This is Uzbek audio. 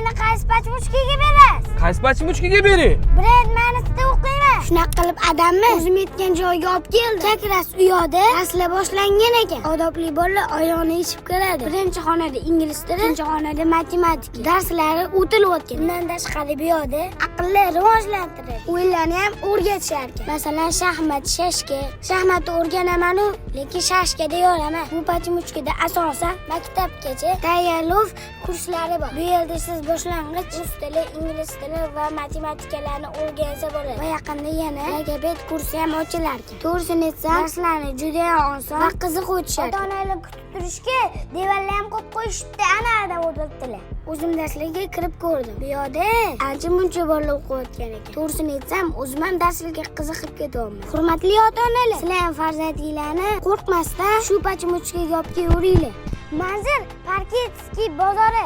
Pulni qaysi pachmuchkaga berasiz? Qaysi pachmuchkaga bering? Brend ma'nosida o'qiyman. Shunaqa qilib adamni o'zim aytgan joyga olib keldi. Sakrash u yoqda darslar boshlangan ekan. Odobli bola oyog'ini yechib kiradi. Birinchi xonada ingliz tili, ikkinchi xonada matematika darslari o'tilayotgan. Bundan tashqari bu yoqda aqlni rivojlantiradi. O'yinlarni ham o'rgatishar ekan. Masalan, shaxmat, shashka. Shaxmatni o'rganaman-u, lekin shashka deyoraman. Bu pachmuchkada asosan maktabgacha tayyorlov kurslari bor. Bu yerda siz boshlang'ich rus tili, ingliz tili va matematikalarni o'rgansa bo'ladi. Va yaqinda yana logoped kursi ham ochilar ekan. To'g'risini aytsam, darslarni juda ham oson va qiziq o'tishadi. Ota-onalar kutib turishga devorlar ham qo'yib qo'yishdi, anada o'tiribdilar. O'zim darslarga kirib ko'rdim. Bu yerda ancha-muncha bolalar o'qiyotgan ekan. To'g'risini aytsam, o'zim ham darslarga qiziqib ketyapman. Hurmatli ota-onalar, sizlar ham farzandinglarni qo'rqmasdan shu pachmuchkaga olib kelaveringlar. Manzil Parketskiy bozori.